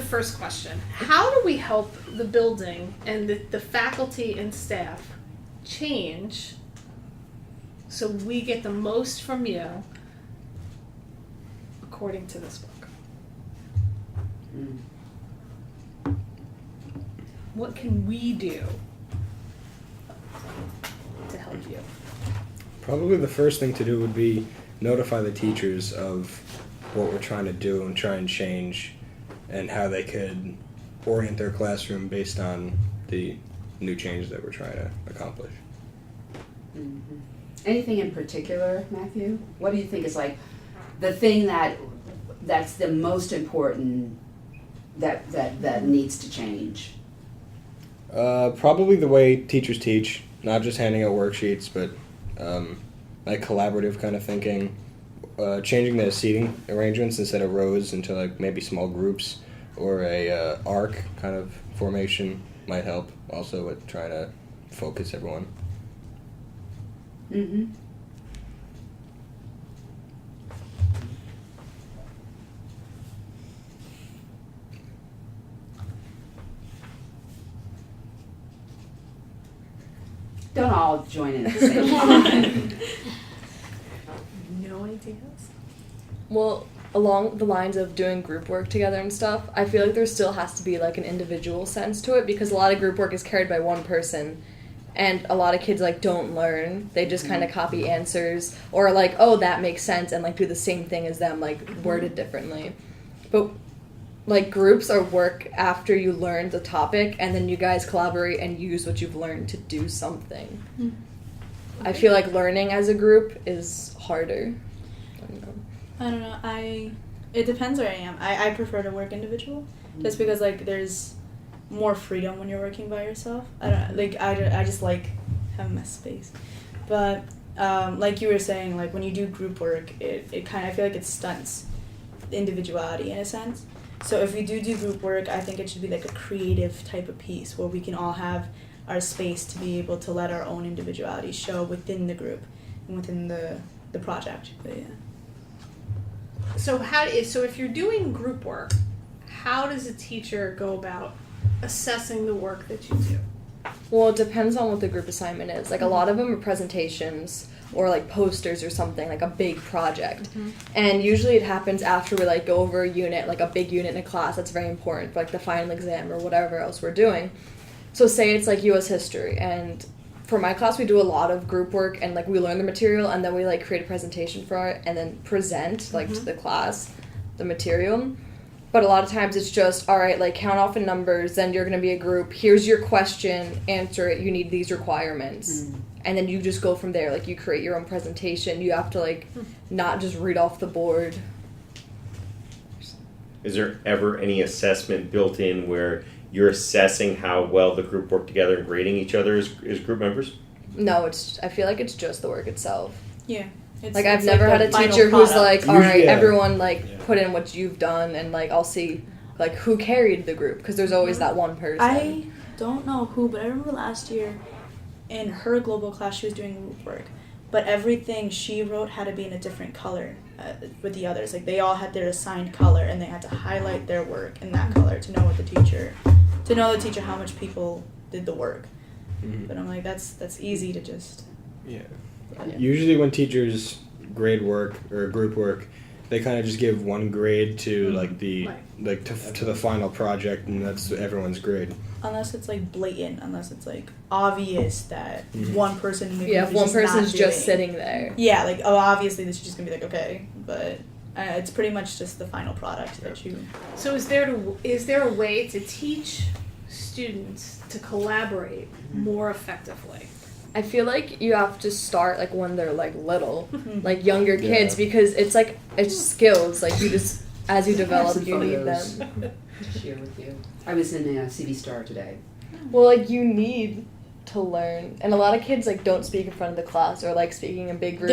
first question. How do we help the building and the faculty and staff change so we get the most from you according to this book? What can we do to help you? Probably the first thing to do would be notify the teachers of what we're trying to do and try and change, and how they could orient their classroom based on the new change that we're trying to accomplish. Mm-hmm. Anything in particular, Matthew? What do you think is like the thing that's the most important that needs to change? Probably the way teachers teach, not just handing out worksheets, but like collaborative kind of thinking. Changing the seating arrangements instead of rows into like maybe small groups, or a arc kind of formation might help also with trying to focus everyone. Mm-hmm. Don't all join in at the same time. No ideas? Well, along the lines of doing group work together and stuff, I feel like there still has to be like an individual sense to it, because a lot of group work is carried by one person, and a lot of kids like don't learn. They just kind of copy answers, or like, oh, that makes sense, and like do the same thing as them, like worded differently. But like groups are work after you learn the topic, and then you guys collaborate and use what you've learned to do something. I feel like learning as a group is harder. I don't know. It depends where I am. I prefer to work individual, just because like there's more freedom when you're working by yourself. I just like having my space. But like you were saying, like when you do group work, it kind of, I feel like it stunts individuality in a sense. So if we do group work, I think it should be like a creative type of piece where we can all have our space to be able to let our own individuality show within the group and within the project. But yeah. So if you're doing group work, how does a teacher go about assessing the work that you do? Well, it depends on what the group assignment is. Like a lot of them are presentations or like posters or something, like a big project. And usually it happens after we like go over a unit, like a big unit in a class that's very important for like the final exam or whatever else we're doing. So say it's like U.S. history, and for my class we do a lot of group work, and like we learn the material and then we like create a presentation for it and then present like to the class the material. But a lot of times it's just, all right, like count off in numbers, then you're going to be a group, here's your question, answer it, you need these requirements. And then you just go from there, like you create your own presentation. You have to like not just read off the board. Is there ever any assessment built in where you're assessing how well the group work together and grading each other as group members? No, I feel like it's just the work itself. Yeah. Like I've never had a teacher who's like, all right, everyone like put in what you've done, and like I'll see like who carried the group, because there's always that one person. I don't know who, but I remember last year in her global class she was doing group work, but everything she wrote had to be in a different color with the others. Like they all had their assigned color, and they had to highlight their work in that color to know the teacher how much people did the work. But I'm like, that's easy to just. Yeah. Usually when teachers grade work or group work, they kind of just give one grade to like the to the final project, and that's everyone's grade. Unless it's like blatant, unless it's like obvious that one person in the group if one person's just sitting there. Yeah, like obviously this is just gonna be like okay, but it's pretty much just the final product that you. So is there a way to teach students to collaborate more effectively? I feel like you have to start like when they're like little, like younger kids, because it's skills. Like you just, as you develop, you need them. To share with you. I was in CV Star today. Well, like you need to learn, and a lot of kids like don't speak in front of the class or like speaking in big groups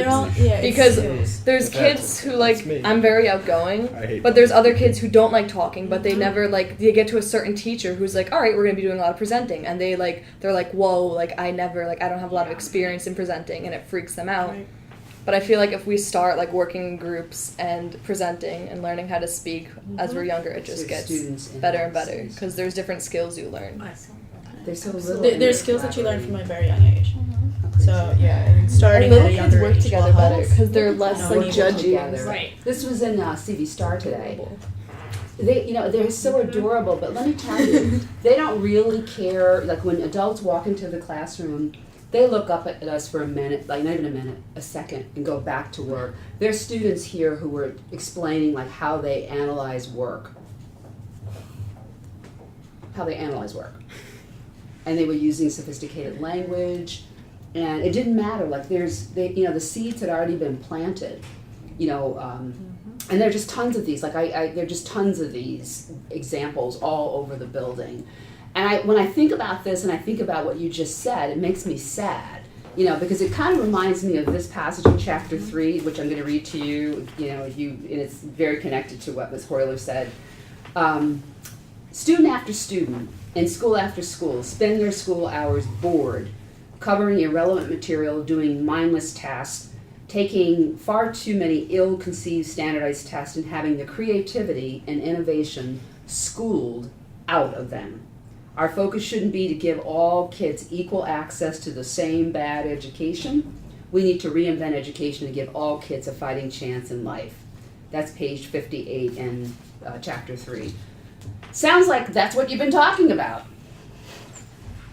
because there's kids who like I'm very outgoing, but there's other kids who don't like talking, but they never like they get to a certain teacher who's like, all right, we're gonna be doing a lot of presenting, and they're like, whoa, like I don't have a lot of experience in presenting, and it freaks them out. But I feel like if we start like working in groups and presenting and learning how to speak as we're younger, it just So gets students in better and better schools. because there's different skills you learn. There's so little. There's skills that you learn from a very young age. Okay. So yeah, I think starting And at little a kids younger work age together will better help. because they're less No, like we work judgy. together. Right. This was in CV Star today. They're so adorable, but let me tell you, they don't really care. Like when adults walk into the classroom, they look up at us for a minute, like not even a minute, a second, and go back to work. There's students here who were explaining like how they analyze work. And they were using sophisticated language, and it didn't matter. Like the seeds had already been planted, and there are just tons of these. Like there are just tons of these examples all over the building. And when I think about this and I think about what you just said, it makes me sad, because it kind of reminds me of this passage in chapter 3, which I'm going to read to you, and it's very connected to what Ms. Hoyler said. Student after student, in school after school, spend their school hours bored, covering irrelevant material, doing mindless tasks, taking far too many ill-conceived standardized tests, and having the creativity and innovation schooled out of them. Our focus shouldn't be to give all kids equal access to the same bad education. We need to reinvent education to give all kids a fighting chance in life. That's page 58 in chapter 3. Sounds like that's what you've been talking about.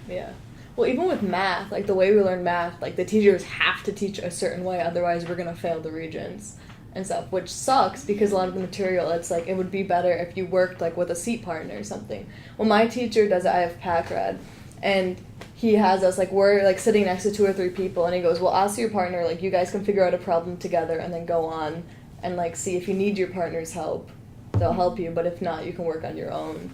Yeah. Well, even with math, like the way we learn math, like the teachers have to teach a certain way, otherwise we're gonna fail the Regents and stuff, which sucks because a lot of the material, it's like it would be better if you worked like with a seat partner or something. Well, my teacher does it. I have PACRAD, and he has us like we're like sitting next to 2 or 3 people, and he goes, "Well, ask your partner. Like you guys can figure out a problem together, and then go on and like see if you need your partner's help, they'll help you. But if not, you can work on your own."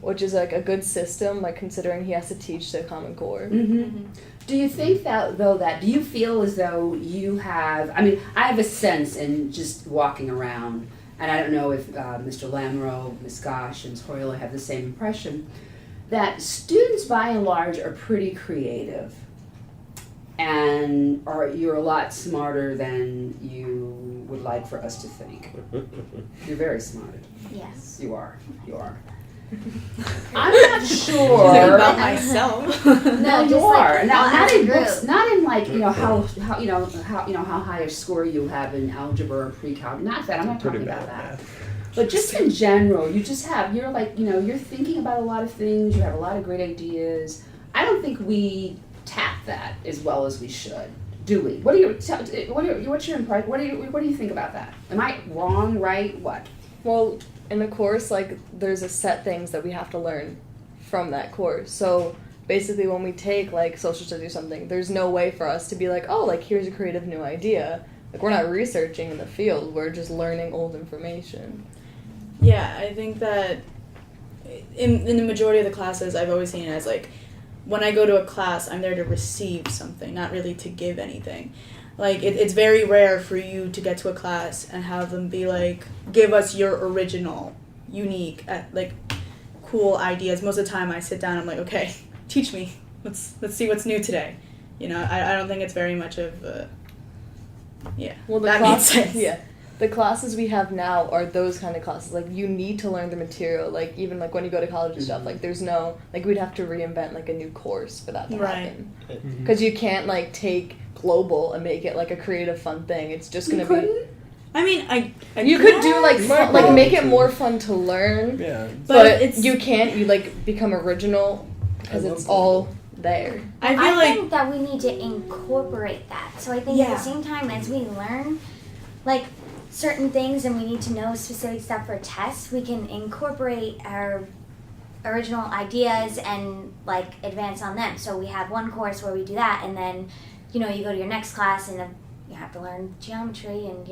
Which is like a good system, like considering he has to teach the Common Core. Mm-hmm. Do you think that do you feel as though you have, I have a sense in just walking around, and I don't know if Mr. Lamoureux, Ms. Gosh, and Ms. Hoyler have the same impression, that students by and large are pretty creative and you're a lot smarter than you would like for us to think. You're very smart. Yes. You are. I'm not sure. Think about myself. No, you just are. like Now, not in group. books, not in like how high a score you have in algebra or pre-calc. Not that. I'm not talking about that. But just in general, you're thinking about a lot of things. You have a lot of great ideas. I don't think we tap that as well as we should. Do we? What's your impression? What do you think about that? Am I wrong? Right? What? Well, in the course, like, there's a set things that we have to learn from that course. So basically when we take, like, social studies or something, there's no way for us to be like, oh, like, here's a creative new idea. Like, we're not researching in the field. We're just learning old information. Yeah, I think that in the majority of the classes, I've always seen it as, like, when I go to a class, I'm there to receive something, not really to give anything. Like, it's very rare for you to get to a class and have them be like, give us your original, unique, like, cool ideas. Most of the time I sit down, I'm like, okay, teach me. Let's see what's new today. I don't think it's very much of Well, that makes sense. Yeah. The classes we have now are those kind of classes. Like, you need to learn the material. Like, even, like, when you go to college and stuff, like, there's no, like, we'd have to reinvent, like, a new course for that to happen. Because you can't, like, take global and make it, like, a creative, fun thing. It's just going to be... I mean, you could do, like, fun, like, make it more fun to learn. Yeah. But you can't, like, become original because it's all there. I think that we need to incorporate that. So I think at the same time as we learn, like, certain things and we need to know specific stuff for tests, we can incorporate our original ideas and, like, advance on them. So we have one course where we do that, and then, you go to your next class and you have to learn geometry and,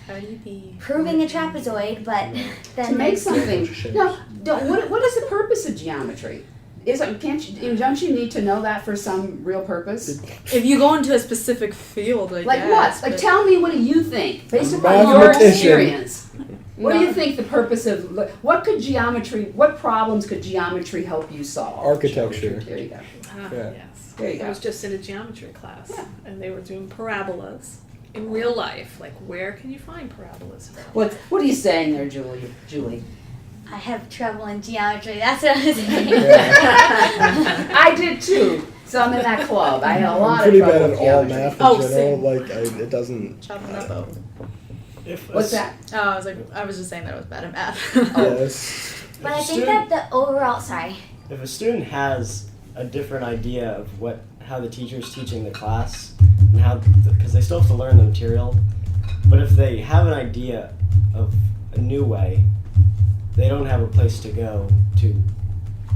how do you be proving a trapezoid, but then To make something. No, what is the purpose of geometry? Don't you need to know that for some real purpose? if you go into a specific field, Like guess, what? Like, but- tell me, what do you think, based upon your Mathematician. experience? What do No. you think the purpose of, what problems could geometry help you solve? Architecture. There you go. Yeah. Yes. There you I go. was just in a geometry class, Yeah. and they were doing parabolas. in real life, like where can you find parabolas? What are you saying there, Julie? I have trouble in geometry. That's what I was saying. I did too. So I'm in that club. I had a lot I'm pretty of trouble bad with at all geometry. math in Oh, general. same. It doesn't. Chopping up out. What's that? Oh, I was just saying that I was bad at math. Yes. But I think that the overall, sorry. If a student has a different idea of how the teacher's teaching the class, and because they still have to learn the material, but if they have an idea of a new way, they don't have a place to go to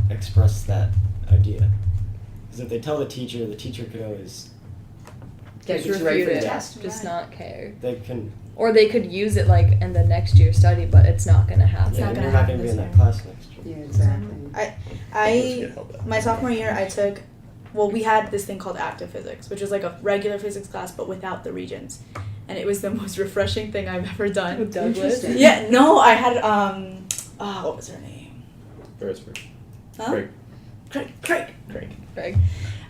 express that idea. Because if they tell the teacher could always Get Just you ready for the refute it. test. Just not care. they can Or they could use it like in the next year study, but it's not going to happen. not and gonna you're not happen going to be in this that class next year. Yeah, exactly. My sophomore year, I took, we had this thing called active physics, which was like a regular physics class, but without the regions. And it was the most refreshing thing I've ever done. With Douglas. Yeah, no, I had, what was her name? Beresford. Huh? Craig. Craig. Greg.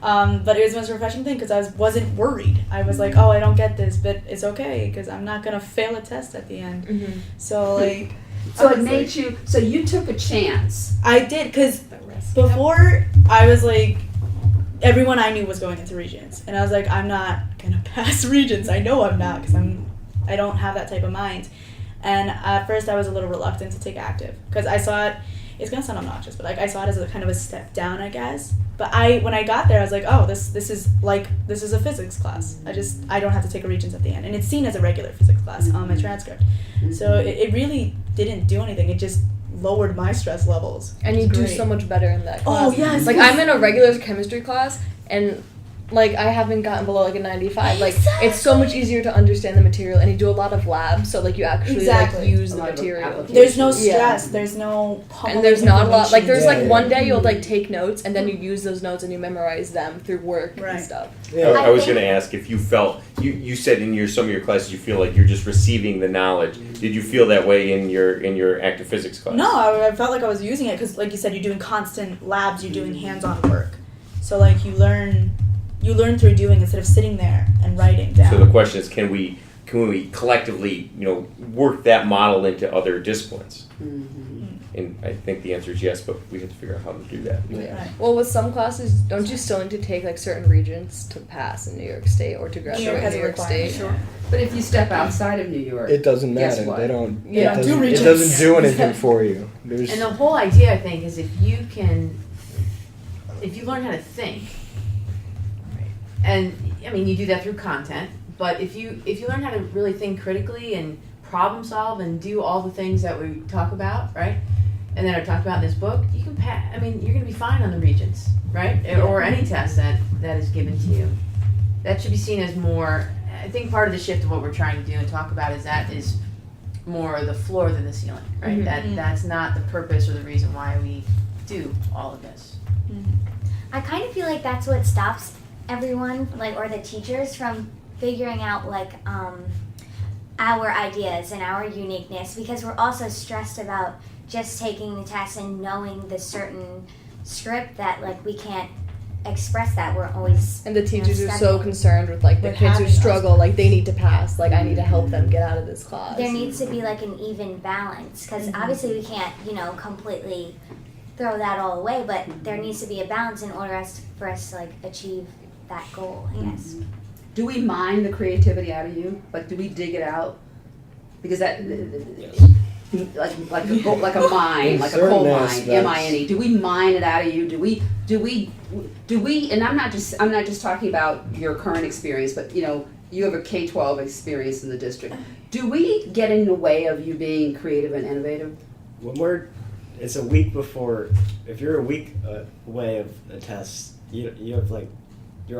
But it was the most refreshing thing because I wasn't worried. I was like, oh, I don't get this, but it's okay because I'm not going to fail a test at the end. Mm-hmm. So, like... So it made you. So you took a chance. I did, because before I was like, everyone I knew was going into Regents, and I was like, I'm not gonna pass Regents. I know I'm not, because I don't have that type of mind. And at first, I was a little reluctant to take active, because I saw it. It's gonna sound obnoxious, but like I saw it as a kind of a step down, I guess. But when I got there, I was like, oh, this is a physics class. I don't have to take a Regents at the end, and it's seen as a regular physics class on my transcript. So it really didn't do anything. It just lowered my stress levels. And you do so much better in that class. Oh, yes. Like, I'm in a regular chemistry class, and, like, I haven't gotten below, like, a 95. Like, it's so much easier to understand the material, and you do a lot of labs, so, like, you actually, like, use the material. There's no stress. There's no and there's not a lot. Like, there's, Yeah, one day you'll, like, take notes, and then you use those notes and you memorize them through work and stuff. Yeah. I was going to ask if you felt you said in some of your classes you feel like you're just receiving the knowledge. Did you feel that way in your active physics class? No, I felt like I was using it because, like you said, you're doing constant labs. You're doing hands-on work. So like you learn through doing instead of sitting there and writing down. So the question is, can we collectively work that model into other disciplines? Mm-hmm. And I think the answer is yes, but we have to figure out how to do that. Yeah. Right. Well, with some classes, don't you still need to take, like, certain regents to pass in New York State or to graduate in has New a York requirement, State? sure. But if you step outside of New York, It doesn't Guess matter. what? They don't. Yeah. It Do doesn't, it regents. doesn't do anything for you. There's. And the whole idea, I think, is if you learn how to think, and I mean you do that through content, but if you learn how to really think critically and problem solve and do all the things that we talk about, right, and that are talked about in this book, you can pass. I mean, you're going to be fine on the Regents, right, or any test that is given to you. That should be seen as more. I think part of the shift of what we're trying to do and talk about is more the floor than the ceiling, right? Mm-hmm. That's not the purpose or the reason why we do all of this. I kind of feel like that's what stops everyone, like, or the teachers from figuring out, like, our ideas and our uniqueness, because we're also stressed about just taking the test and knowing the certain script that, like, we can't express that. We're always And the teachers are so studying. concerned with, like, the With kids who having us. struggle, like, they need to pass. Like, I need to help them get out of this class. There needs to be, like, an even balance, because obviously we can't, completely throw that all away, but there needs to be a balance in order for us to, like, achieve that goal, I guess. do we mine the creativity out of you? Like, do we dig it out? Because that, like a mine, like a Certain coal mine, aspects. M-I-N-E. Do we mine it out of you? Do we? And I'm not just talking about your current experience, but you have a K-12 experience in the district. Do we get in the way of you being creative and innovative? It's a week before. If you're a week away of a test, you have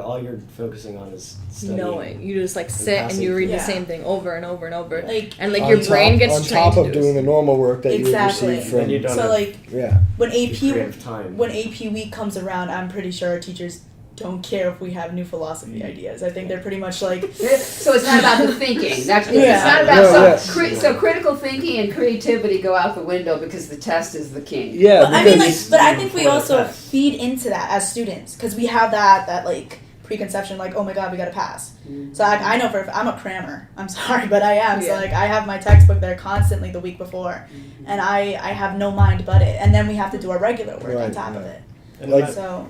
all you're focusing on is studying. Knowing. You just, like, sit and you read the Yeah. same thing over and over and over. Like, And, like, on your brain gets on trained top of to do doing the normal work that you would Exactly. receive from. And you don't so have like Yeah. when the AP creative time. when AP week comes around, I'm pretty sure our teachers don't care if we have new philosophy ideas. I think they're pretty much like, So it's not about the thinking. It's Yeah. not about No, so critical thinking and creativity go out the window because the test is the king. Yeah. but I mean, like, because- but I think we Before the also test. feed into that as students because we have that like preconception like, oh my god, we gotta pass. So I know I'm a crammer. I'm sorry, but I am. So like I have my textbook there constantly the week before, and I have no mind but it. And then we have to do our regular work on top of it. And Like- So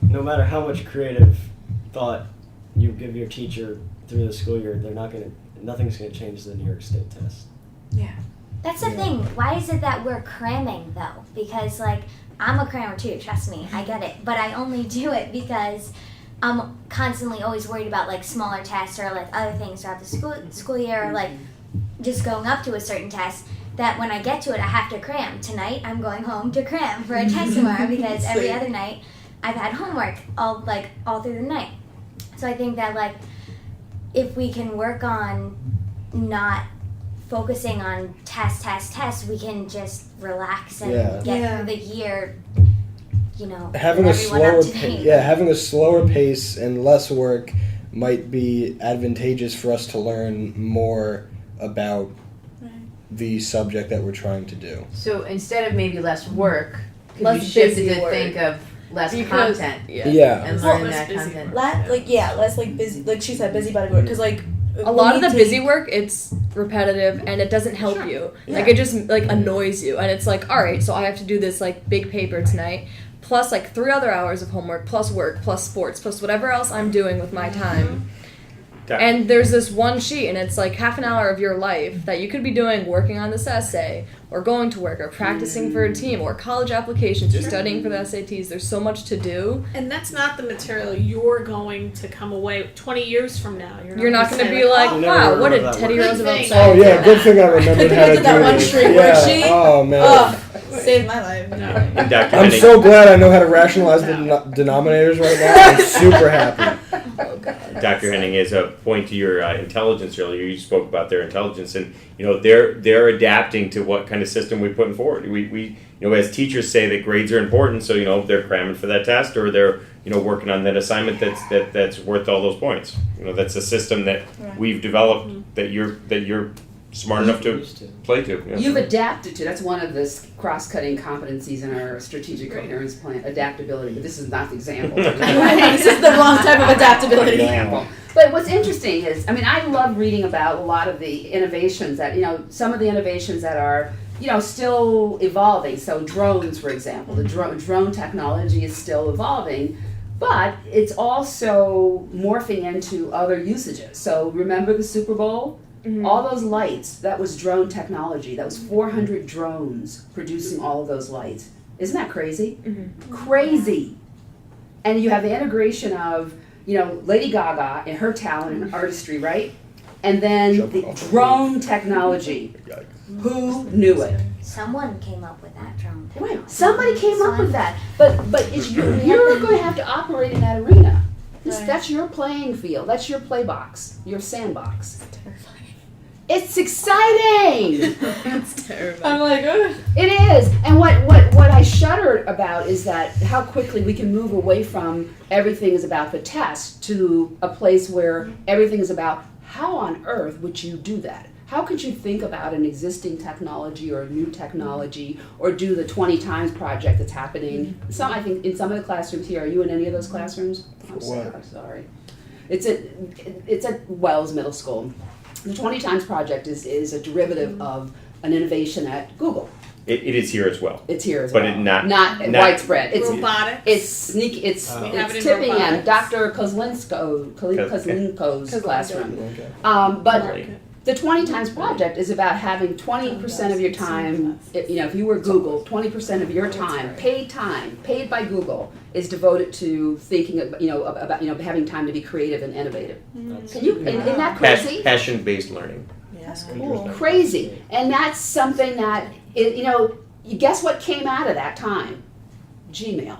no matter how much creative thought you give your teacher through the school year, nothing's gonna change the New York State test. That's the thing. Why is it that we're cramming though? Because like I'm a crammer too, trust me, I get it. But I only do it because I'm constantly always worried about like smaller tests or like other things throughout the school year, or like just going up to a certain test. That when I get to it, I have to cram. Tonight, I'm going home to cram for a test tomorrow because every other night I've had homework all through the night. So I think that like if we can work on not focusing on test, we can just relax and get through the year, you know, Having a everyone slower up to date. having a slower pace and less work might be advantageous for us to learn more about the subject that we're trying to do. So instead of maybe less work, could Less we shift busy it to work. think of less Because- content Yeah. and Well, learn less that busy content? work. less like busy, like she said, busybody work. Because like A lot of the busy work, it's repetitive and it doesn't help you. Like it just like annoys you, and it's like, all right, so I have to do this like big paper tonight, plus like 3 other hours of homework, plus work, plus sports, plus whatever else I'm doing with my time. And there's this one sheet, and it's like half an hour of your life that you could be doing working on this essay, or going to work, or practicing for a team, or college applications, or studying for the SATs. There's so much to do. And that's not the material you're going to come away 20 years from now. You're not going to say, be like, oh, You never wow, what did remember that Teddy word. Roosevelt Good say? Oh yeah, good thing I remembered how to do that one this. street Yeah. worksheet. Oh man. Oh, saved my life. No. And Dr. I'm Henning, so glad I know how to rationalize the denominators right now. I'm super happy. Dr. Henning, as a point to your intelligence earlier, you spoke about their intelligence, and you know they're adapting to what kind of system we're putting forward. We you know, as teachers say that grades are important, so you know they're cramming for that test, or they're working on that assignment that's worth all those points. You know, that's a system that we've developed that you're smart enough to play to. You know, You've so. adapted to. That's one of the cross-cutting competencies in our strategic coherence plan, adaptability. But this is not the example. This is the wrong type of adaptability. Example. But what's interesting is, I mean, I love reading about a lot of the innovations that, some of the innovations that are, still evolving. So drones, for example, the drone technology is still evolving, but it's also morphing into other usages. So remember the Super Bowl? Mm-hmm. All those lights, that was drone technology. That was 400 drones producing all of those lights. Isn't that crazy? Mm-hmm. Crazy. And you have the integration of, Lady Gaga and her talent and artistry, right? And then the drone technology. Who knew it? Someone came up with that drone technology. Right. Somebody came up with that. But you're going to have to operate in that arena. That's your playing field. That's your play box, your sandbox. It's exciting. It's terrifying. I'm like, ugh. It is. And what I shudder about is that how quickly we can move away from everything is about the test to a place where everything is about how on earth would you do that? How could you think about an existing technology or a new technology or do the 20 times project that's happening? I think in some of the classrooms here, are you in any of those classrooms? I'm sorry. It's at Wells Middle School. The 20 times project is a derivative of an innovation at Google. It is here as well. It's here as But well. it not widespread. It's robotics. It's We have it in tipping in robotics. Dr. Kozlinko's classroom. Okay. But the 20 times project is about having 20% of your time, if you were Google, 20% of your time, paid by Google, is devoted to thinking about having time to be creative and innovative. Can you, isn't that crazy? Passion-based learning. That's cool. Crazy. And that's something that, you guess what came out of that time? Gmail.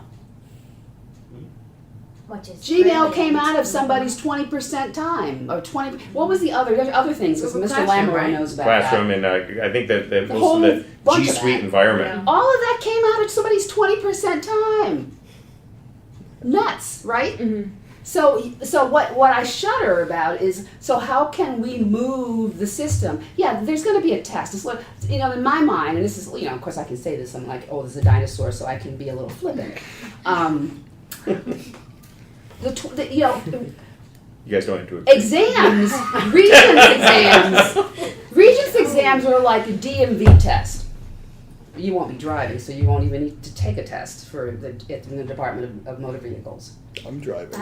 Which is Gmail brilliant. came out of somebody's 20% time, or 20. What was the other? There's other things, because Google Mr. Classroom, Lamoureux right? knows about Classroom, that. and I think that The most whole of the bunch G of Suite that. environment. All of that came out of somebody's 20% time. Nuts, right? Mm-hmm. So what I shudder about is, so how can we move the system? Yeah, there's going to be a test. It's like, in my mind, and this is, of course I can say this, I'm like, oh, there's a dinosaur, so I can be a little flippant. You guys don't have to agree. exams, Regents exams are like a DMV test. You won't be driving, so you won't even need to take a test in the Department of Motor Vehicles. I'm driving.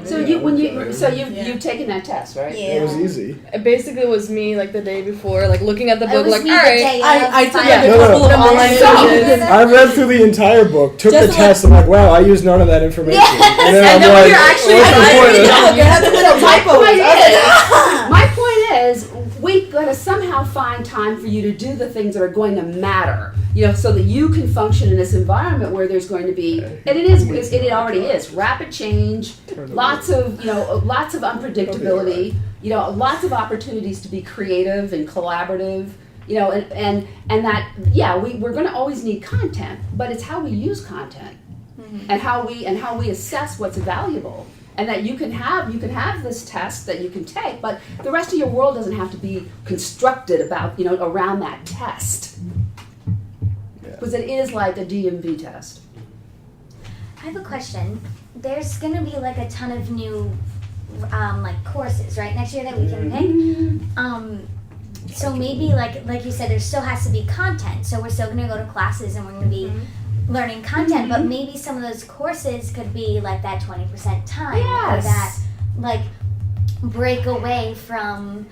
So you've taken that test, right? Yeah. It was easy. It basically was me like the day before, like looking at the It book, was like, me all the right. day I of, took fine. like a No, couple no. of online quizzes. I read through the entire book, took the Just test, I'm like, wow, I used none of that information. Yes. And then And I'm then when like, you're actually what's the point of that? you have the little typos. My point is, we gotta somehow find time for you to do the things that are going to matter, so that you can function in this environment where there's going to be, and it already is, rapid change, lots of unpredictability, lots of opportunities to be creative and collaborative, and that, we're gonna always need content, but it's how we use content, and how we assess what's valuable. And that you can have this test that you can take, but the rest of your world doesn't have to be constructed about, around that test. Because it is like a DMV test. I have a question. There's gonna be like a ton of new like courses, right, next year that we can pick. So maybe like you said, there still has to be content. So we're still gonna go to classes and we're gonna be learning content, but maybe some of those courses could be like that 20% time, or that like break away from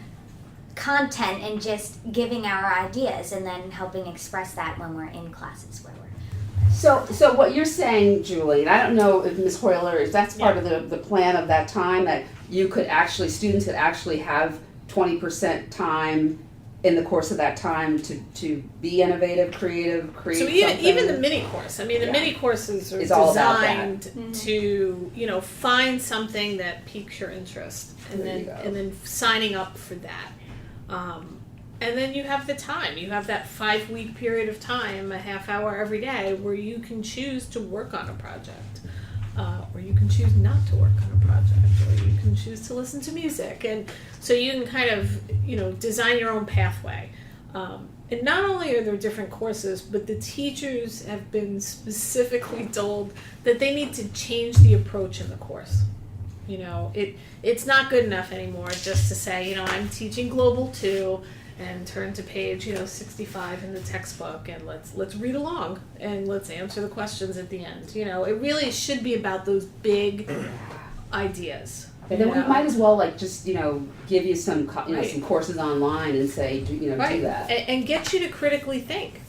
content and just giving our ideas and then helping express that when we're in classes where we're. So what you're saying, Julie, and I don't know if Ms. Hoyler, if that's part of the plan of that time, that students could actually have 20% time in the course of that time to be innovative, create So something. even the mini course, the mini courses are It's all about that. designed to find something that piques your interest, and then signing up for that, and then you have the time. You have that 5-week period of time, a half hour every day, where you can choose to work on a project, or you can choose not to work on a project, or you can choose to listen to music, and so you can kind of design your own pathway. And not only are there different courses, but the teachers have been specifically told that they need to change the approach in the course. It's not good enough anymore just to say, I'm teaching Global 2 and turn to page 65 in the textbook and let's read along and let's answer the questions at the end. It really should be about those big ideas. And then we might as well just give you some some courses online and say do that and get you to critically think.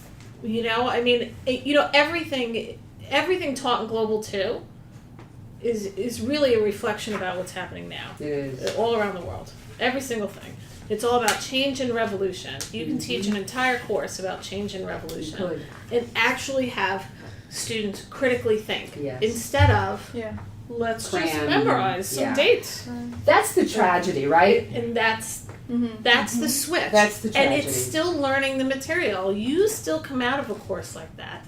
Everything taught in Global 2 is really a reflection about what's happening now. It is all around the world. Every single thing. It's all about change and revolution. You can teach an entire course about change and revolution and actually have students critically think instead of let's just memorize some dates. That's the tragedy, right? And that's the switch. That's the tragedy. And it's still learning the material. You still come out of a course like that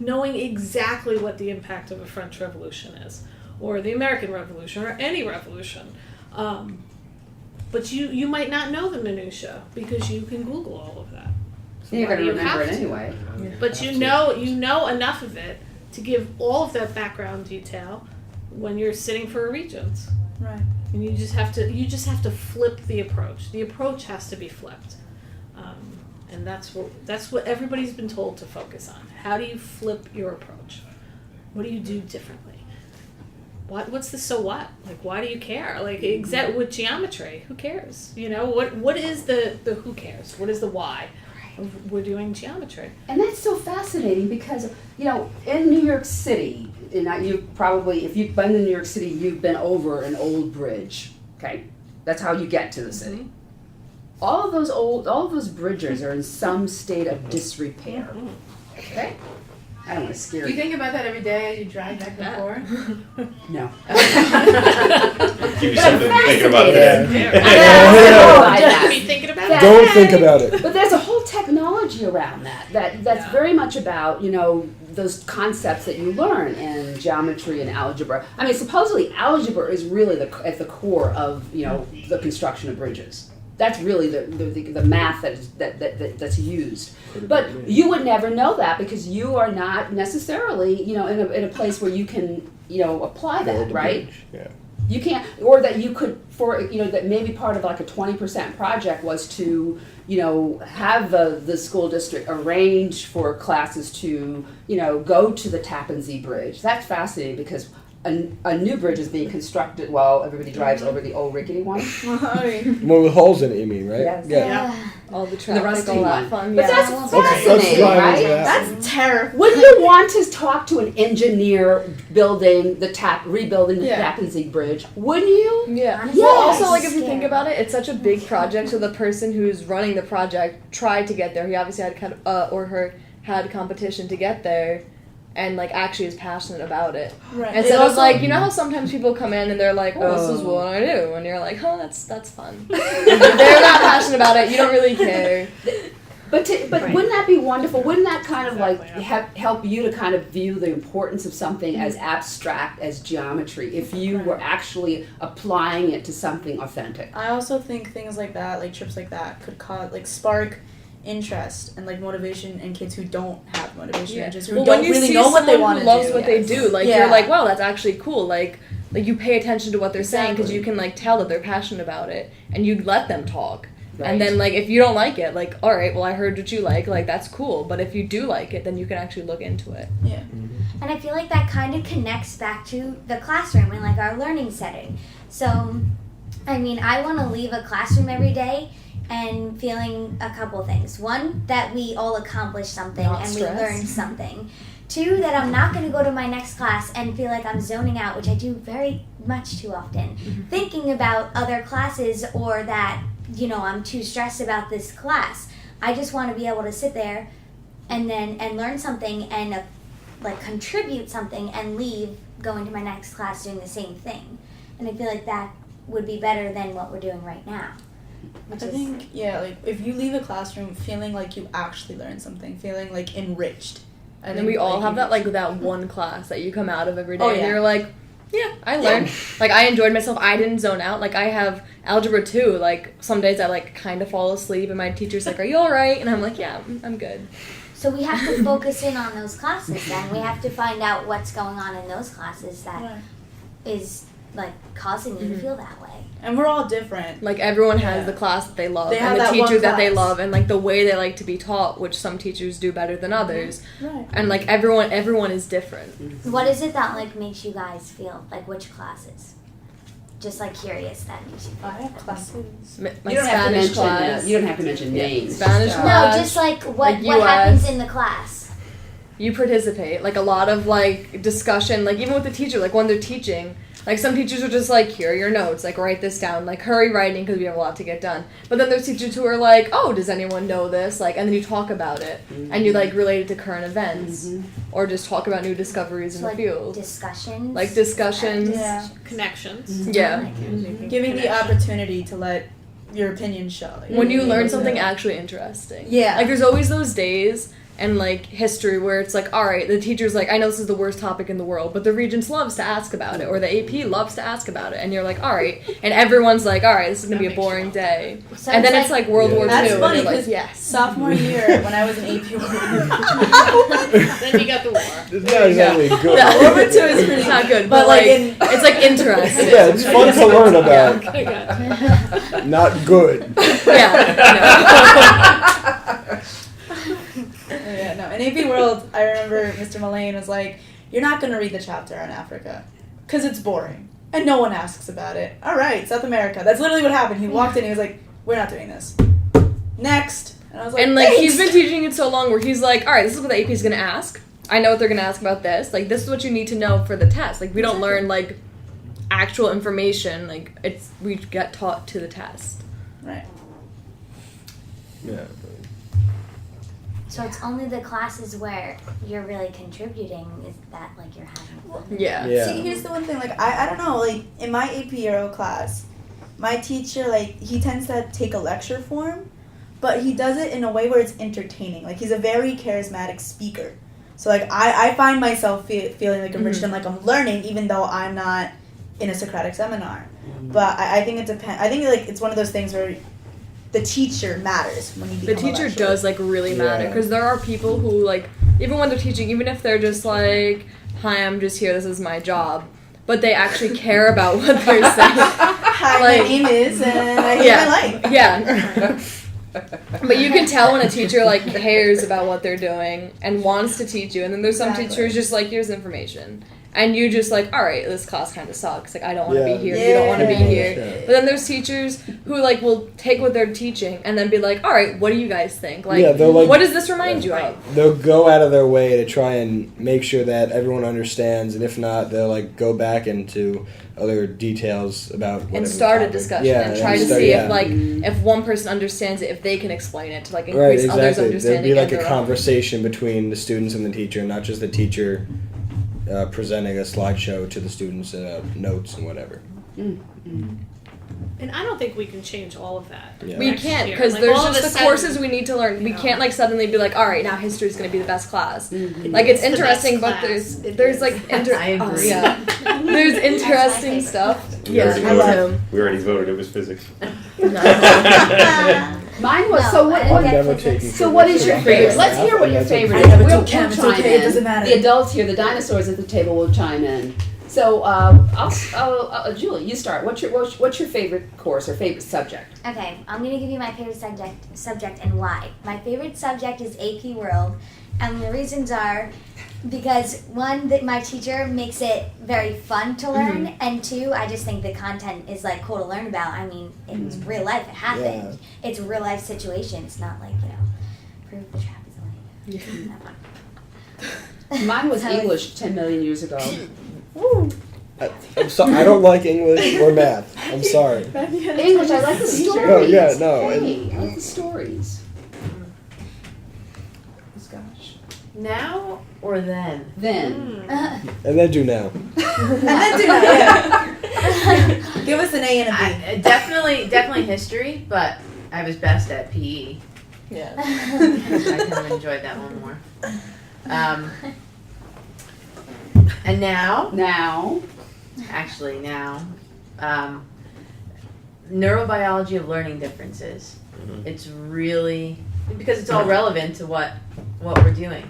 knowing exactly what the impact of a French Revolution is, or the American Revolution, or any revolution. But you might not know the minutia because you can Google all of that. So you're going to remember it anyway. But you know enough of it to give all of that background detail when you're sitting for a Regents. Right. And you just have to flip the approach. The approach has to be flipped. And that's what everybody's been told to focus on. How do you flip your approach? What do you do differently? What's the so what? Why do you care? With geometry, who cares? What is the who cares? What is the why? We're doing geometry. And that's so fascinating because, in New York City, you probably, if you've been in New York City, you've been over an old bridge, okay? That's how you get to the city. All of those bridges are in some state of disrepair, okay? I don't want to scare Do you think about that every day as you drive back and forth? No. Give you something to think about Just be thinking about it. Don't think about it. But there's a whole technology around that's very much about, those concepts that you learn in geometry and algebra. I mean, supposedly algebra is really at the core of, the construction of bridges. That's really the math that's used. But you would never know that because you are not necessarily, in a place where you can, apply Build that, a right? bridge, yeah. You can't, or that you could, that maybe part of like a 20% project was to, have the school district arrange for classes to, go to the Tappan Zee Bridge. That's fascinating because a new bridge is being constructed while everybody drives over the old rickety one. One with holes in it, you mean, right? Yes. Yeah. All the traffic, rusty all that one. fun. But Yeah. that's Let's fascinating, drive right? into that. That's terrible. Wouldn't you want to talk to an engineer rebuilding the Tappan Zee Bridge? Wouldn't you? Yeah. Honestly, Well, Yes. also, like, if you Scared. think about it, it's such a big project, so the person who's running the project tried to get there. He obviously had or her had competition to get there, and, like, actually is passionate about it. Right. Instead of, like, you know how sometimes people come in and they're like, oh, this is Oh. what I do, and you're like, oh, that's fun. They're not passionate about it, you don't really care. But Right. wouldn't that be wonderful? Wouldn't that kind of like Exactly, yeah. help you to kind of view the importance of something as abstract as geometry if you were actually applying it to something authentic? I also think things like that, like trips like that, could spark interest and like motivation in kids who don't have motivation, Yeah. just who Well, don't when you really see know what they someone want who to do. loves what they do, like, Yeah. you're like, wow, that's actually cool. Like you pay attention to what they're saying because Exactly. you can, like, tell that they're passionate about it, and you let them talk. Right. And then, like, if you don't like it, like, all right, well, I heard what you like, that's cool. But if you do like it, then you can actually look into it. Yeah. And I feel like that kind of connects back to the classroom and like our learning setting. So, I mean, I want to leave a classroom every day and feeling a couple things. One, that we all accomplished something Not and stressed. we learned something. Two, that I'm not going to go to my next class and feel like I'm zoning out, which I do very much too often, thinking about other classes or that, I'm too stressed about this class. I just want to be able to sit there and learn something and contribute something and leave going to my next class doing the same thing. And I feel like that would be better than what we're doing right now. I think, like, if you leave a classroom feeling like you actually learned something, feeling like enriched. And then we all have that, like, that one class that you come out of every day, Oh, and yeah. you're like, yeah, I learned. Like, I enjoyed myself. I didn't zone out. Like, I have algebra 2. Like, some days I, like, kind of fall asleep, and my teacher's like, are you all right? And I'm like, yeah, I'm good. So we have to focus in on those classes then. We have to find out what's going on in those classes that is, like, causing you to feel that way. And we're all different. Like, everyone has Yeah. the class that they love, They have and the that one teacher that they class. love, and, like, the way they like to be taught, which some teachers do better than others. Right. And, like, everyone is different. What is it that, like, makes you guys feel? Like, which classes? Just, like, curious that makes you feel. I have classes. My You don't have to Spanish mention class. you don't have to mention names. Spanish Just, class. No, just, like, what like what US. happens in the class. You participate. Like, a lot of, like, discussion, like, even with the teacher, like, when they're teaching, like, some teachers are just like, here are your notes, like, write this down, like, hurry writing because we have a lot to get done. But then there's teachers who are like, oh, does anyone know this? Like, and then you talk about it, and you, like, relate it to current events, or just talk about new discoveries in So, the like, field. discussions. Like, discussions. Yeah. Connections. Yeah. Giving the opportunity to let your opinion show. Like, When you learn yeah. something actually interesting. Yeah. Like, there's always those days and, like, history where it's like, all right, the teacher's like, I know this is the worst topic in the world, but the Regents loves to ask about it, or the AP loves to ask about it, and you're like, all right, and everyone's like, all right, this is going to be a boring day. So And then it's it's like World Yeah. War II, That's and funny you're like, because yes. sophomore year when I was in AP Then you got the war. It's not exactly good. Yeah. World War II is pretty It's not good, but like in it's like interesting. Yeah, it's fun to learn about. I got Not good. yeah, no, in AP World, I remember Mr. Mullane was like, "You're not going to read the chapter on Africa, because it's boring, and no one asks about it." All right, South America. That's literally what happened. He walked in, he was like, "We're not doing this. Next." And I was like, And, like, he's "Thanks." been teaching it so long where he's like, all right, this is what the AP is going to ask. I know what they're going to ask about this. Like, this is what you need to know for the test. Like, we don't learn, like, actual information. Like, we get taught to the test. Right. Yeah. So it's only the classes where you're really contributing is that, like, you're having fun. Yeah. Yeah. See, here's the one thing. Like, I don't know. Like, in my AP Euro class, my teacher, like, he tends to take a lecture form, but he does it in a way where it's entertaining. Like, he's a very charismatic speaker. So, like, I find myself feeling, like, enriched and, like, I'm learning, even though I'm not in a Socratic seminar. But I think it depends. I think, like, it's one of those things where the teacher matters when you The become a teacher lecturer. does, like, really matter. Yeah. Because there are people who, like, even when they're teaching, even if they're just like, hi, I'm just here, this is my job. But they actually care about what they're saying. Hi, Like- my name is, and I live Yeah. my life. Yeah. But you can tell when a teacher like cares about what they're doing and wants to teach you, and then there's some Exactly. teachers just like, here's information, and you just like, all right, this class kind of sucks, like I don't want to Yeah. be here, you don't want to be Yeah. here. Yeah. But then there's teachers who like will take what they're teaching and then be like, all right, what do you guys think? Like, Yeah, they're like- what does this remind you of? They'll go out of their way to try and make sure that everyone understands, and if not, they'll like go back into other details about whatever And start a topic. discussion Yeah, and try to start- see yeah. if like if one person understands it, if they can explain it to like Right, increase others' exactly. There'd understanding. be like and a their own. conversation between the students and the teacher, not just the teacher presenting a slideshow to the students, notes and whatever. And I don't think we can change all of that. Yeah. We next can't year. because Like, there's all of just a the sudden- courses we need to learn. We you know. can't like suddenly be like, all right, now history is going to be the best class. Like It's it's the interesting, best but class. there's It there's is. like I agree. yeah, there's interesting favorite stuff. We Yeah, already I voted. love We already voted. It was physics. Mine was No, so. What? I what didn't never get taking physics. So what is your favorite? Let's hear what your favorite is. I never We'll took chem, it's chime okay, it in. doesn't matter. The adults here, the dinosaurs at the table will chime in. So, Julie, you start. What's your favorite course or favorite subject? Okay, I'm gonna give you my favorite subject and why. My favorite subject is AP World, and the reasons are because one, that my teacher makes it very fun to learn, and two, I just think the content is like cool to learn about. I mean, it's real life; it happened. It's a real life situation. It's not like prove the trapezoid. Mine was How is- English 10 million years ago. I'm sorry, I don't like English or math. I'm sorry. English, I like the stories. Oh, yeah, no, Hey, I like the stories. Gosh. Now or then? Then. And then do now. And then do that, yeah. Give us an A and a B. I, definitely history, but I was best at PE. Yeah. I kind of enjoyed that one more. And now, neurobiology of learning differences. It's really, because it's all relevant to what we're doing.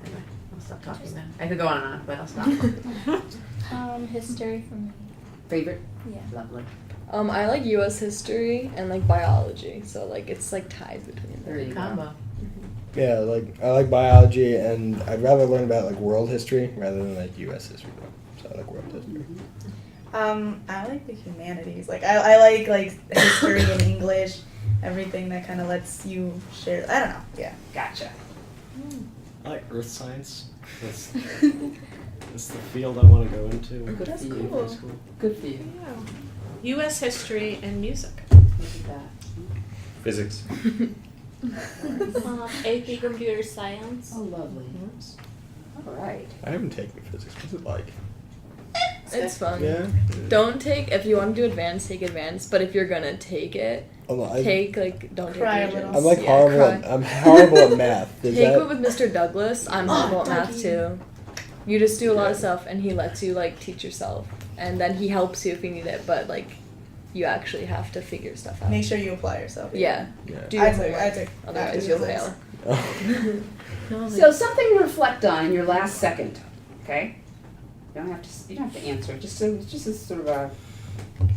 Anyway, I'll stop talking now. I could go on and on, but I'll stop. History for me. Favorite? Yeah. Lovely. I like U.S. history and like biology, so like it's like tied between There them. you go. Combo. Yeah, like I like biology, and I'd rather learn about like world history rather than like U.S. history. So I like world history. I like the humanities. Like I like history and English, everything that kind of lets you share. I don't know. Yeah. Gotcha. I like earth science. That's the field I want to go into. Good That's for you. cool. High school. Good for you. U.S. history and music. Look at that. Physics. AP Computer Science. Oh, lovely. All right. I haven't taken physics. What's it like? It's fun. Yeah. Don't take if you want to do advanced, take advanced. But if you're gonna take it, Oh, no, take like don't Cry a take little. agents. I'm like Yeah, horrible. cry. I'm horrible at math. Is Take that? it with Mr. Douglas. I'm horrible at math too. You just do a lot of stuff, and he lets you like teach yourself, and then he helps you if you need it. But like, you actually have to figure stuff out. Make sure you apply yourself. Yeah. Yeah. Do I your took. homework. Otherwise, after you'll physics. fail. Oh. So something to reflect on in your last second, okay? You don't have to answer. Just a sort of a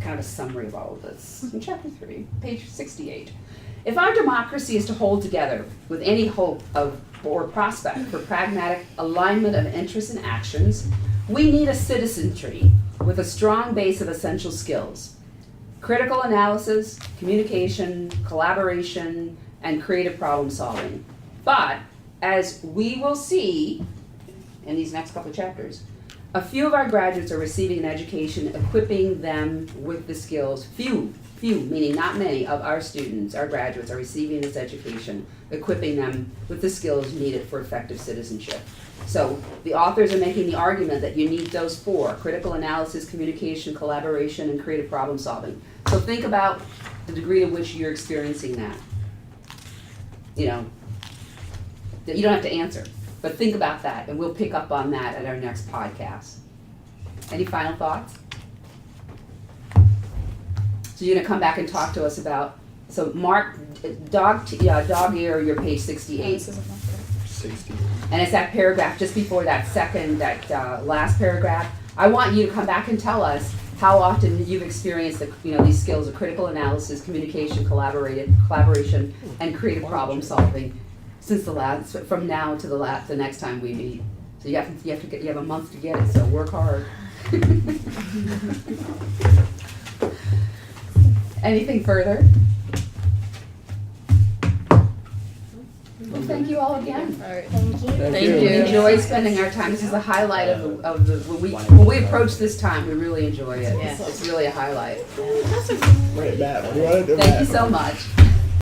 kind of a summary of all of this. In chapter 3, page 68. If our democracy is to hold together with any hope of or prospect for pragmatic alignment of interests and actions, we need a citizenry with a strong base of essential skills: critical analysis, communication, collaboration, and creative problem solving. But as we will see in these next couple of chapters, a few of our graduates are receiving an education equipping them with the skills. Few, meaning not many, of our students, our graduates, are receiving this education equipping them with the skills needed for effective citizenship. So the authors are making the argument that you need those four: critical analysis, communication, collaboration, and creative problem solving. So think about the degree to which you're experiencing that. You know, you don't have to answer, but think about that, and we'll pick up on that at our next podcast. Any final thoughts? So you're gonna come back and talk to us about, so Mark, dog ear, your page 68. This isn't much good. And it's that paragraph just before that last paragraph. I want you to come back and tell us how often you've experienced these skills of critical analysis, communication, collaboration, and creative problem solving since from now to the next time we meet. So you have a month to get it. So work hard. Anything further? Well, thank you all again. All right. Thank you. Thank We you. enjoy spending our time. This is a highlight of the when we approach this time. We really enjoy it. Yes. It's really a highlight. Wait, Matt, what do you want to do? Thank you so much.